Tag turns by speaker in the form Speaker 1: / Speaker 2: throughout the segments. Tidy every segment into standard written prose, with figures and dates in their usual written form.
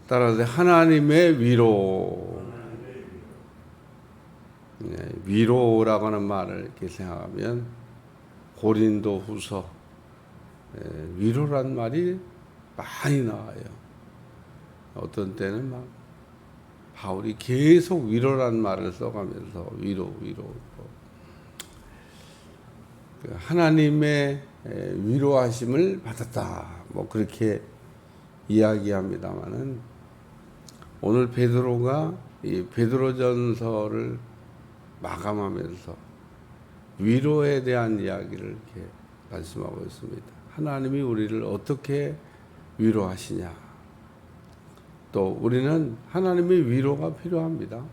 Speaker 1: 따라서 하나님의 위로. 위로라고 하는 말을 이렇게 생각하면 고린도 후서 위로란 말이 많이 나와요. 어떤 때는 막 바울이 계속 위로란 말을 써가면서 위로. 하나님의 위로하심을 받았다. 뭐 그렇게 이야기합니다만은 오늘 베드로가 이 베드로전서를 마감하면서 위로에 대한 이야기를 이렇게 말씀하고 있습니다. 하나님이 우리를 어떻게 위로하시냐. 또 우리는 하나님의 위로가 필요합니다.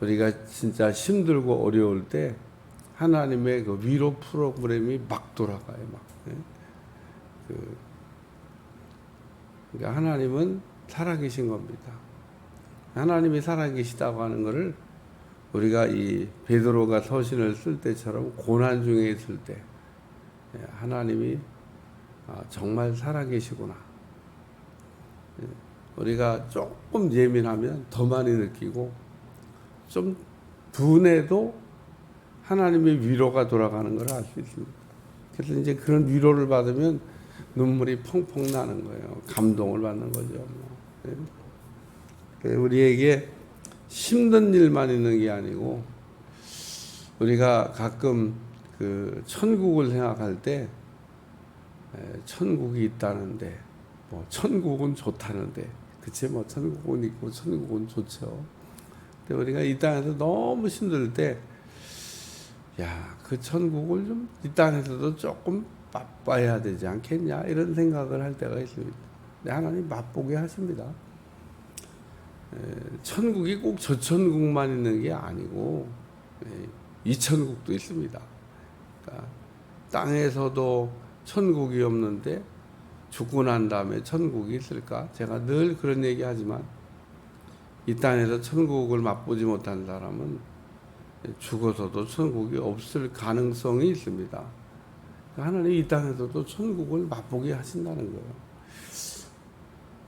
Speaker 1: 우리가 진짜 힘들고 어려울 때 하나님의 그 위로 프로그램이 막 돌아가요. 그러니까 하나님은 살아계신 겁니다. 하나님이 살아계시다고 하는 것을 우리가 이 베드로가 서신을 쓸 때처럼 고난 중에 있을 때 하나님이 정말 살아계시구나. 우리가 조금 예민하면 더 많이 느끼고 좀 둔해도 하나님의 위로가 돌아가는 걸 알 수 있습니다. 그래서 이제 그런 위로를 받으면 눈물이 펑펑 나는 거예요. 감동을 받는 거죠. 우리에게 힘든 일만 있는 게 아니고 우리가 가끔 그 천국을 생각할 때 천국이 있다는데 뭐 천국은 좋다는데 그치 뭐 천국은 있고 천국은 좋죠. 근데 우리가 이 땅에서 너무 힘들 때 야, 그 천국을 좀 이 땅에서도 조금 맛봐야 되지 않겠냐 이런 생각을 할 때가 있습니다. 근데 하나님 맛보게 하십니다. 천국이 꼭 저 천국만 있는 게 아니고 이 천국도 있습니다. 그러니까 땅에서도 천국이 없는데 죽고 난 다음에 천국이 있을까? 제가 늘 그런 얘기 하지만 이 땅에서 천국을 맛보지 못한 사람은 죽어서도 천국이 없을 가능성이 있습니다. 하나님이 이 땅에서도 천국을 맛보게 하신다는 거예요.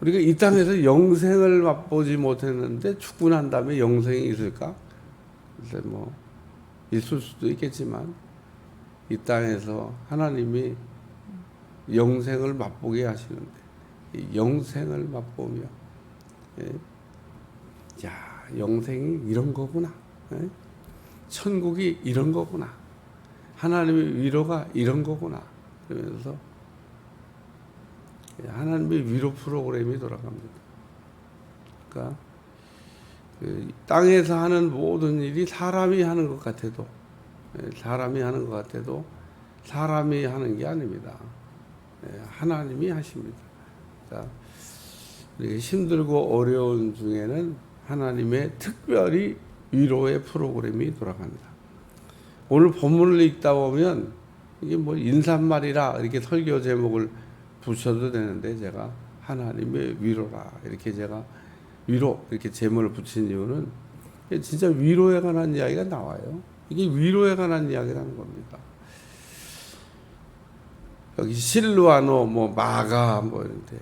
Speaker 1: 우리가 이 땅에서 영생을 맛보지 못했는데 죽고 난 다음에 영생이 있을까? 글쎄 뭐 있을 수도 있겠지만 이 땅에서 하나님이 영생을 맛보게 하시는데 영생을 맛보며 야 영생이 이런 거구나. 천국이 이런 거구나. 하나님의 위로가 이런 거구나. 그러면서 하나님의 위로 프로그램이 돌아갑니다. 그러니까 그 땅에서 하는 모든 일이 사람이 하는 것 같아도 사람이 하는 게 아닙니다. 하나님이 하십니다. 그러니까 힘들고 어려운 중에는 하나님의 특별히 위로의 프로그램이 돌아갑니다. 오늘 본문을 읽다 보면 이게 뭐 인사말이라 이렇게 설교 제목을 붙여도 되는데 제가 하나님의 위로라 이렇게 제가 위로 이렇게 제목을 붙인 이유는 진짜 위로에 관한 이야기가 나와요. 이게 위로에 관한 이야기라는 겁니다. 여기 실루아노 뭐 마가 뭐 이런데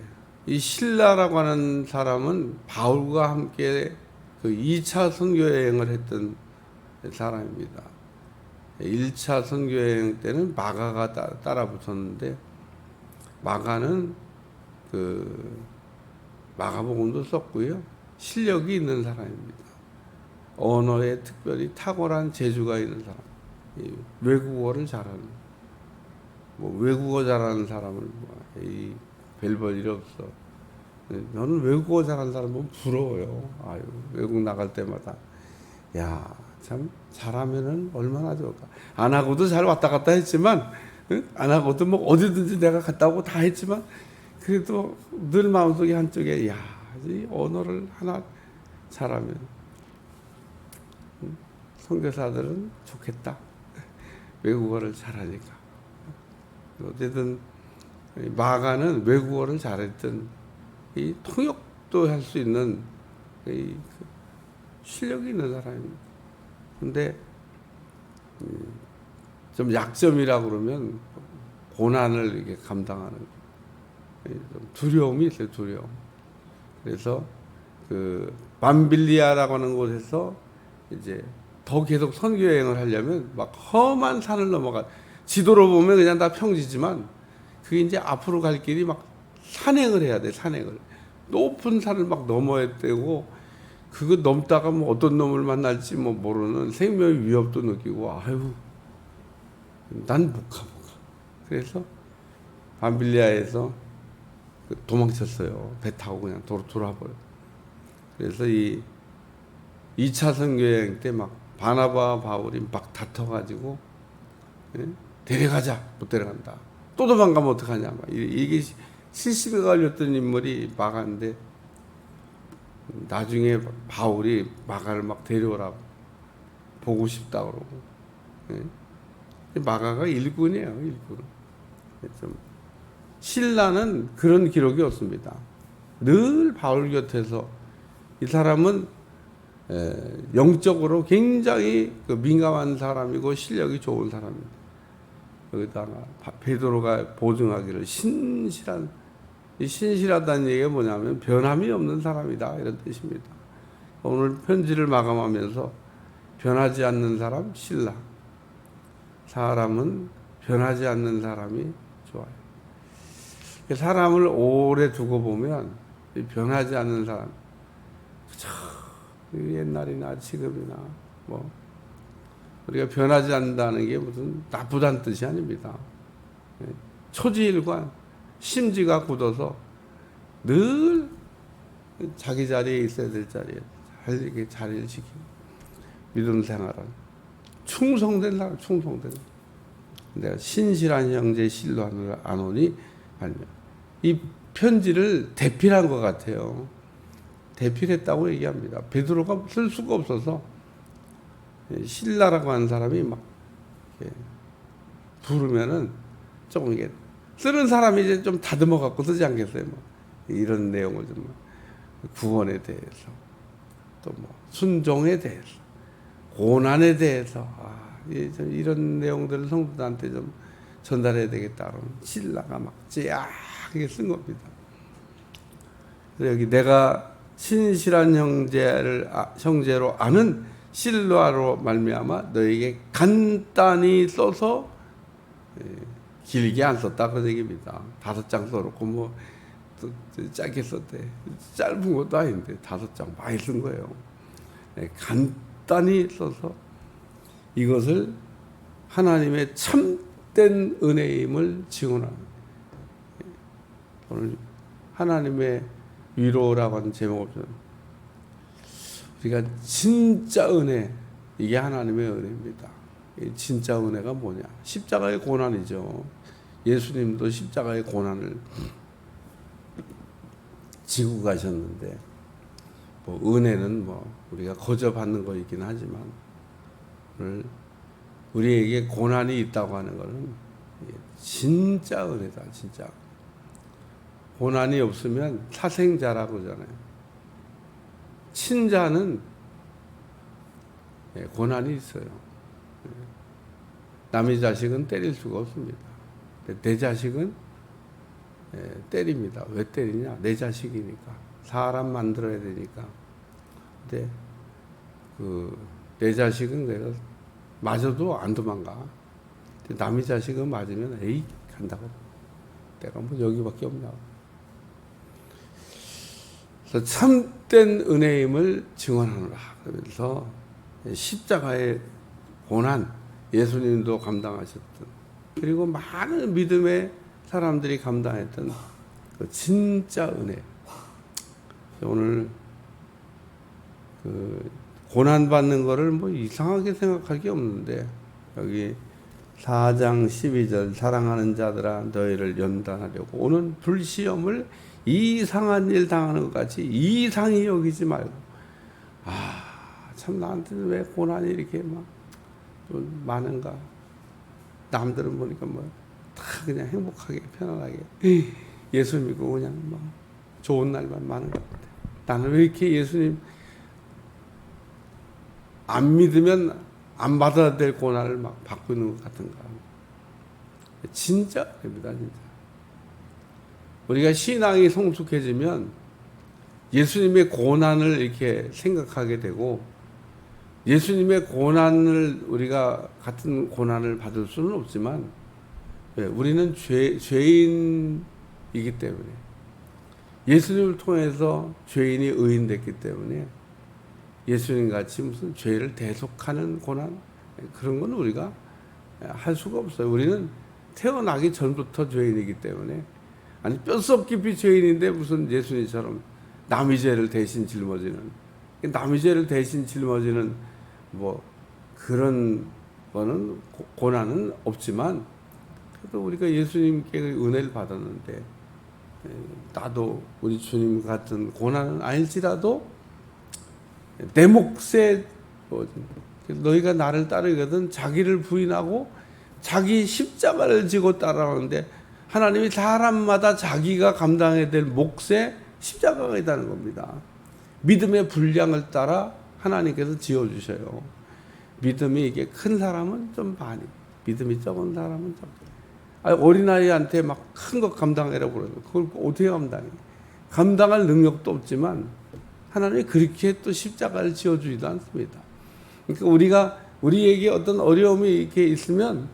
Speaker 1: 이 실라라고 하는 사람은 바울과 함께 그 2차 선교 여행을 했던 사람입니다. 1차 선교 여행 때는 마가가 따라 붙었는데 마가는 그 마가복음도 썼고요. 실력이 있는 사람입니다. 언어에 특별히 탁월한 재주가 있는 사람. 외국어를 잘하는. 뭐 외국어 잘하는 사람을 이 별볼 일 없어. 저는 외국어 잘하는 사람 보면 부러워요. 아유, 외국 나갈 때마다 야, 참 잘하면은 얼마나 좋을까. 안 하고도 잘 왔다 갔다 했지만 안 하고도 뭐 어디든지 내가 갔다 오고 다 했지만 그래도 늘 마음속에 한쪽에 야, 이 언어를 하나 잘하면 선교사들은 좋겠다. 외국어를 잘하니까. 어쨌든 마가는 외국어를 잘했던 이 통역도 할 수 있는 이 실력이 있는 사람입니다. 근데 좀 약점이라고 그러면 고난을 이렇게 감당하는 거. 좀 두려움이 있어요, 두려움. 그래서 그 밤빌리아라고 하는 곳에서 이제 더 계속 선교 여행을 하려면 막 험한 산을 넘어가, 지도로 보면 그냥 다 평지지만 그게 이제 앞으로 갈 길이 막 산행을 해야 돼, 산행을. 높은 산을 막 넘어야 되고, 그거 넘다가 뭐 어떤 놈을 만날지 뭐 모르는 생명의 위협도 느끼고, 아유, 난 못 가. 그래서 밤빌리아에서 도망쳤어요. 배 타고 그냥 돌아버려. 그래서 이 2차 선교여행 때 막 바나바 바울이 막 다퉈가지고, 예? 데려가자, 못 데려간다. 또 도망가면 어떡하냐. 막 이게 시심에 걸렸던 인물이 마가인데, 나중에 바울이 마가를 막 데려오라고, 보고 싶다 그러고. 예? 마가가 일꾼이에요, 일꾼. 좀 신라는 그런 기록이 없습니다. 늘 바울 곁에서, 이 사람은 영적으로 굉장히 민감한 사람이고 실력이 좋은 사람입니다. 여기다가 베드로가 보증하기를 신실한, 이 신실하다는 얘기가 뭐냐면 변함이 없는 사람이다, 이런 뜻입니다. 오늘 편지를 마감하면서 변하지 않는 사람 신라, 사람은 변하지 않는 사람이 좋아요. 사람을 오래 두고 보면 변하지 않는 사람, 옛날이나 지금이나 뭐 우리가 변하지 않는다는 게 무슨 나쁘다는 뜻이 아닙니다. 초지일관, 심지가 굳어서 늘 자기 자리에 있어야 될 자리에 잘 이렇게 자리를 지키고, 믿음 생활은 충성된 사람, 충성된. 내가 신실한 형제 실로안을 아노니 말며, 이 편지를 대필한 것 같아요. 대필했다고 얘기합니다. 베드로가 쓸 수가 없어서 신라라고 하는 사람이 막 부르면은 조금 이게 쓰는 사람이 이제 좀 다듬어 갖고 쓰지 않겠어요. 뭐 이런 내용을 좀, 구원에 대해서, 또 뭐 순종에 대해서, 고난에 대해서, 이런 내용들을 성도들한테 좀 전달해야 되겠다. 신라가 막 쫙하게 쓴 겁니다. 그래서 여기 내가 신실한 형제로 아는 실로아로 말미암아 너에게 간단히 써서, 길게 안 썼다 그 얘기입니다. 5장 써놓고 뭐 짧게 썼대. 짧은 것도 아닌데 5장 많이 쓴 거예요. 간단히 써서 이것을 하나님의 참된 은혜임을 증언합니다. 오늘 하나님의 위로라고 하는 제목을, 우리가 진짜 은혜, 이게 하나님의 은혜입니다. 진짜 은혜가 뭐냐? 십자가의 고난이죠. 예수님도 십자가의 고난을 지고 가셨는데, 뭐 은혜는 뭐 우리가 거저 받는 거이긴 하지만, 오늘 우리에게 고난이 있다고 하는 것은 진짜 은혜다, 진짜. 고난이 없으면 사생자라고 그러잖아요. 친자는 고난이 있어요. 남의 자식은 때릴 수가 없습니다. 내 자식은 때립니다. 왜 때리냐? 내 자식이니까. 사람 만들어야 되니까. 근데 내 자식은 내가 맞아도 안 도망가. 남의 자식은 맞으면 에이 간다고. 내가 뭐 여기밖에 없냐. 그래서 참된 은혜임을 증언하노라. 그래서 십자가의 고난, 예수님도 감당하셨던, 그리고 많은 믿음의 사람들이 감당했던 그 진짜 은혜. 오늘 고난 받는 거를 뭐 이상하게 생각할 게 없는데, 여기 4장 12절 사랑하는 자들아 너희를 연단하려고 오는 불시험을 이상한 일 당하는 것 같이 이상히 여기지 말고, 참 나한테는 왜 고난이 이렇게 막 많은가. 남들은 보니까 뭐 다 그냥 행복하게 편안하게 예수 믿고 그냥 뭐 좋은 날만 많은 것 같아. 나는 왜 이렇게 예수님 안 믿으면 안 받아야 될 고난을 막 받고 있는 것 같은가. 진짜 됩니다, 진짜. 우리가 신앙이 성숙해지면 예수님의 고난을 이렇게 생각하게 되고, 예수님의 고난을 우리가 같은 고난을 받을 수는 없지만 우리는 죄인이기 때문에, 예수님을 통해서 죄인이 의인됐기 때문에 예수님 같이 무슨 죄를 대속하는 고난, 그런 건 우리가 할 수가 없어요. 우리는 태어나기 전부터 죄인이기 때문에, 아니 뼛속 깊이 죄인인데 무슨 예수님처럼 남의 죄를 대신 짊어지는, 남의 죄를 대신 짊어지는 뭐 그런 거는 고난은 없지만, 그래도 우리가 예수님께 은혜를 받았는데, 나도 우리 주님 같은 고난은 아닐지라도 내 몫에 너희가 나를 따르거든 자기를 부인하고 자기 십자가를 지고 따라오는데, 하나님이 사람마다 자기가 감당해야 될 몫에 십자가가 있다는 겁니다. 믿음의 분량을 따라 하나님께서 지어주셔요. 믿음이 이게 큰 사람은 좀 많이, 믿음이 적은 사람은 좀. 어린아이한테 막 큰 거 감당해라고 그러죠. 그걸 어떻게 감당해? 감당할 능력도 없지만 하나님이 그렇게 또 십자가를 지어주지도 않습니다. 그러니까 우리에게 어떤 어려움이 이렇게 있으면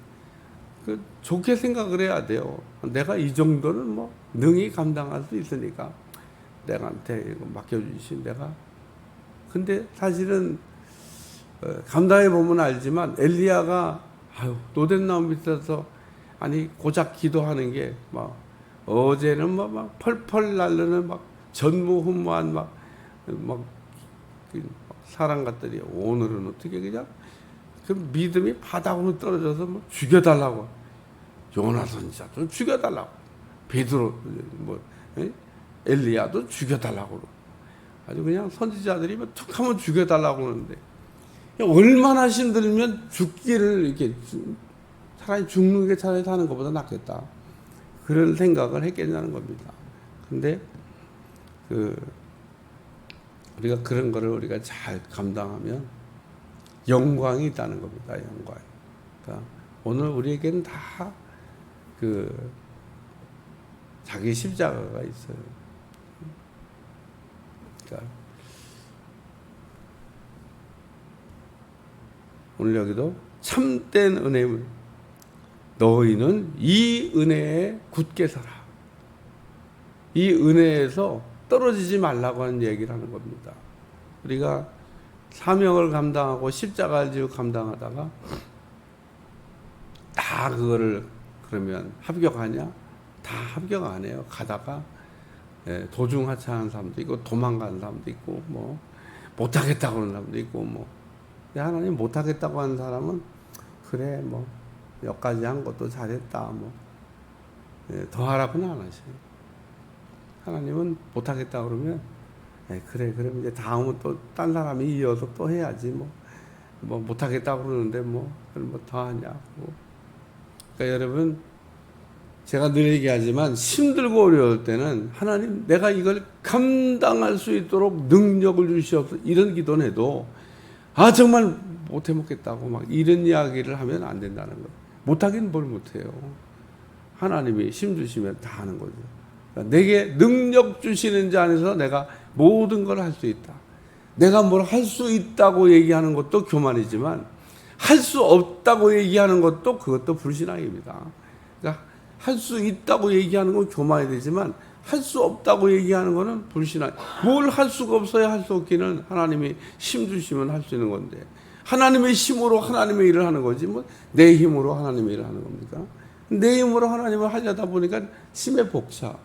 Speaker 1: 좋게 생각을 해야 돼요. 내가 이 정도는 뭐 능히 감당할 수 있으니까 내가한테 이거 맡겨주신 내가. 근데 사실은 감당해 보면 알지만, 엘리야가 노된 나무 밑에서 고작 기도하는 게 막 어제는 막 펄펄 날르는 막 전무후무한 막 사람 같더니 오늘은 어떻게 그냥 그 믿음이 바닥으로 떨어져서 뭐 죽여달라고, 요나 선지자도 죽여달라고, 베드로 엘리야도 죽여달라고, 아주 그냥 선지자들이 뭐 툭하면 죽여달라고 하는데, 얼마나 힘들면 죽기를 이렇게 차라리 죽는 게 차라리 사는 것보다 낫겠다, 그런 생각을 했겠냐는 겁니다. 근데 우리가 그런 거를 우리가 잘 감당하면 영광이 있다는 겁니다. 영광. 그러니까 오늘 우리에게는 다 자기 십자가가 있어요. 그러니까 오늘 여기도 참된 은혜물, 너희는 이 은혜에 굳게 살아. 이 은혜에서 떨어지지 말라고 하는 얘기를 하는 겁니다. 우리가 사명을 감당하고 십자가를 지고 감당하다가 다 그거를 그러면 합격하냐? 다 합격 안 해요. 가다가 도중하차하는 사람도 있고 도망가는 사람도 있고 뭐 못하겠다고 하는 사람도 있고 뭐. 하나님 못하겠다고 하는 사람은 그래 뭐 여기까지 한 것도 잘했다 뭐 더 하라고는 안 하셔요. 하나님은 못하겠다 그러면 그래 그럼 이제 다음은 또 딴 사람이 이어서 또 해야지 뭐 못하겠다 그러는데 뭐 그럼 뭐 더 하냐 뭐. 그러니까 여러분, 제가 늘 얘기하지만 힘들고 어려울 때는 하나님 내가 이걸 감당할 수 있도록 능력을 주시옵소서, 이런 기도는 해도 정말 못해 먹겠다고 막 이런 이야기를 하면 안 된다는 거예요. 못하긴 뭘 못해요. 하나님이 힘 주시면 다 하는 거죠. 그러니까 내게 능력 주시는 자 안에서 내가 모든 걸 할 수 있다. 내가 뭘 할 수 있다고 얘기하는 것도 교만이지만 할 수 없다고 얘기하는 것도 그것도 불신앙입니다. 그러니까 할 수 있다고 얘기하는 건 교만이 되지만 할 수 없다고 얘기하는 거는 불신앙. 뭘 할 수가 없어야 할 수 없기는 하나님이 힘 주시면 할 수 있는 건데, 하나님의 힘으로 하나님의 일을 하는 거지 뭐 내 힘으로 하나님의 일을 하는 겁니까? 내 힘으로 하나님을 하려다 보니까 힘의 벅차.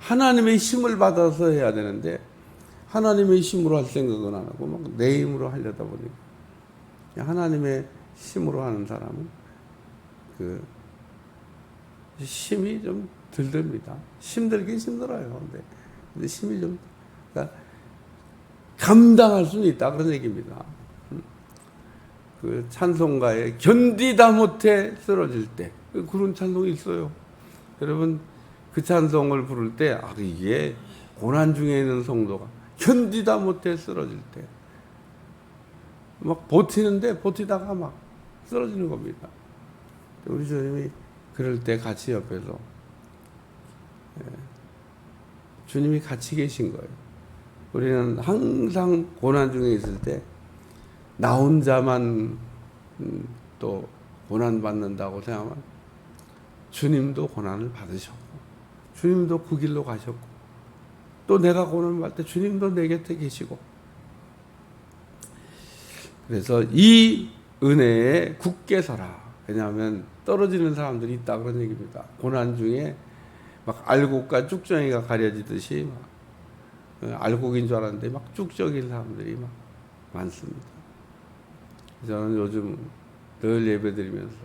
Speaker 1: 하나님의 힘을 받아서 해야 되는데 하나님의 힘으로 할 생각은 안 하고 막 내 힘으로 하려다 보니까, 하나님의 힘으로 하는 사람은 힘이 좀 들듭니다. 힘들긴 힘들어요. 근데 힘이 좀, 그러니까 감당할 수는 있다, 그런 얘기입니다. 그 찬송가에 견디다 못해 쓰러질 때, 그런 찬송이 있어요. 여러분, 그 찬송을 부를 때, 이게 고난 중에 있는 성도가 견디다 못해 쓰러질 때, 막 버티는데 버티다가 막 쓰러지는 겁니다. 우리 주님이 그럴 때 같이 옆에서 주님이 같이 계신 거예요. 우리는 항상 고난 중에 있을 때 나 혼자만 또 고난 받는다고 생각하면 주님도 고난을 받으셨고 주님도 그 길로 가셨고 또 내가 고난을 받을 때 주님도 내 곁에 계시고 그래서 이 은혜에 굳게 서라. 왜냐하면 떨어지는 사람들이 있다 그런 얘기입니다. 고난 중에 막 알곡과 쭉정이가 가려지듯이 막 알곡인 줄 알았는데 막 쭉정인 사람들이 막 많습니다. 저는 요즘 늘 예배드리면서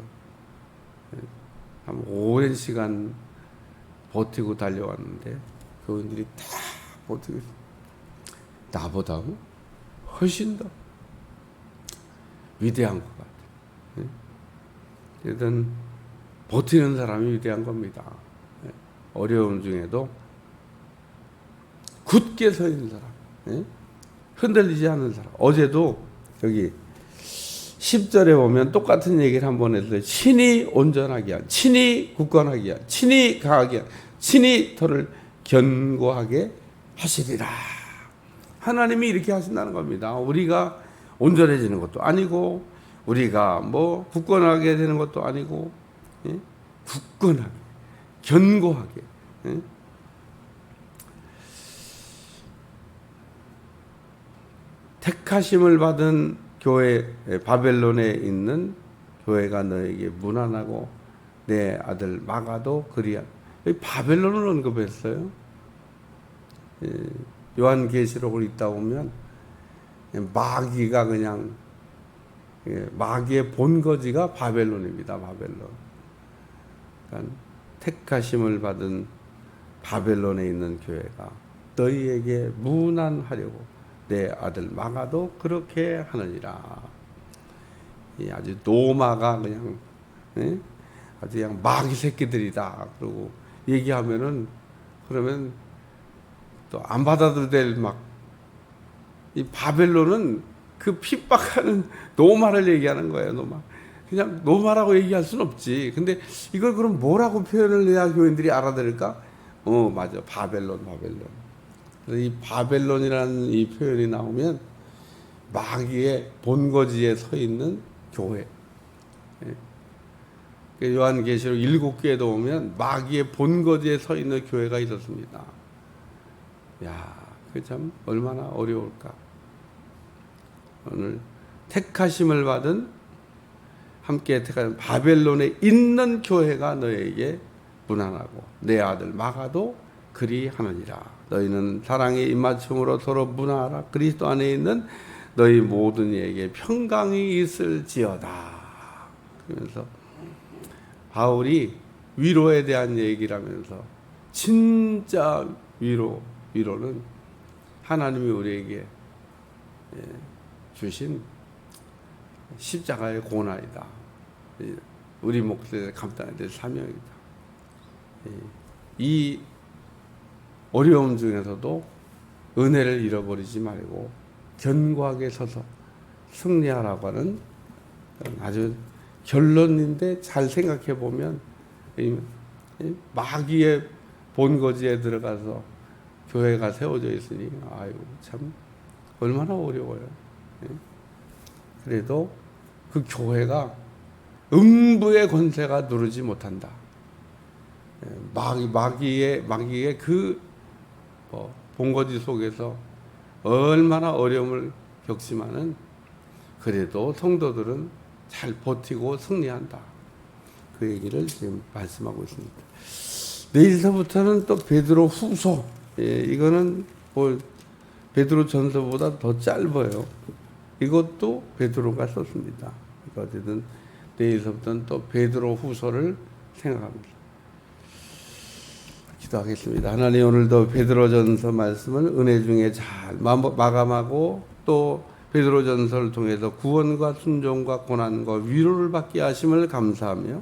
Speaker 1: 한 오랜 시간 버티고 달려왔는데 그분들이 다 버티고 있어요. 나보다 훨씬 더 위대한 것 같아요. 일단 버티는 사람이 위대한 겁니다. 어려움 중에도 굳게 서 있는 사람, 흔들리지 않는 사람. 어제도 여기 10절에 보면 똑같은 얘기를 한번 했어요. 친히 온전하게 한, 친히 굳건하게 한, 친히 강하게 한, 친히 터를 견고하게 하시리라. 하나님이 이렇게 하신다는 겁니다. 우리가 온전해지는 것도 아니고 우리가 뭐 굳건하게 되는 것도 아니고 굳건하게 견고하게 택하심을 받은 교회 바벨론에 있는 교회가 너에게 무난하고 내 아들 마가도 그리한 바벨론을 언급했어요. 요한계시록을 읽다 보면 마귀가 그냥 마귀의 본거지가 바벨론입니다. 바벨론. 그러니까 택하심을 받은 바벨론에 있는 교회가 너희에게 무난하려고 내 아들 마가도 그렇게 하느니라. 아주 노마가 그냥 아주 그냥 마귀 새끼들이다. 그러고 얘기하면은 그러면 또 안 받아도 될 막 이 바벨론은 그 핍박하는 노마를 얘기하는 거예요. 노마. 그냥 노마라고 얘기할 수는 없지. 근데 이걸 그럼 뭐라고 표현을 해야 교인들이 알아들을까? 맞아. 바벨론. 이 바벨론이라는 이 표현이 나오면 마귀의 본거지에 서 있는 교회. 요한계시록 7개에도 보면 마귀의 본거지에 서 있는 교회가 있었습니다. 야, 그 참 얼마나 어려울까. 오늘 택하심을 받은 함께 택하신 바벨론에 있는 교회가 너에게 무난하고 내 아들 마가도 그리하느니라. 너희는 사랑의 입맞춤으로 서로 무난하라. 그리스도 안에 있는 너희 모든 이에게 평강이 있을지어다. 그러면서 바울이 위로에 대한 얘기를 하면서 진짜 위로는 하나님이 우리에게 주신 십자가의 고난이다. 우리 몫에 감당해야 될 사명이다. 이 어려움 중에서도 은혜를 잃어버리지 말고 견고하게 서서 승리하라고 하는 아주 결론인데 잘 생각해 보면 마귀의 본거지에 들어가서 교회가 세워져 있으니 아유 참 얼마나 어려워요. 그래도 그 교회가 음부의 권세가 누르지 못한다. 마귀의 그 본거지 속에서 얼마나 어려움을 겪지만은 그래도 성도들은 잘 버티고 승리한다. 그 얘기를 지금 말씀하고 있습니다. 내일서부터는 또 베드로 후서. 이거는 뭐 베드로 전서보다 더 짧아요. 이것도 베드로가 썼습니다. 어쨌든 내일서부터는 또 베드로 후서를 생각합니다. 기도하겠습니다. 하나님, 오늘도 베드로전서 말씀을 은혜 중에 잘 마감하고 또 베드로전서를 통해서 구원과 순종과 고난과 위로를 받게 하심을 감사하며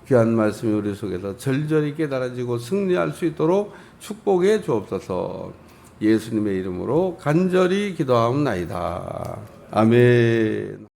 Speaker 1: 귀한 말씀이 우리 속에서 절절히 깨달아지고 승리할 수 있도록 축복해 주옵소서. 예수님의 이름으로 간절히 기도하옵나이다. 아멘.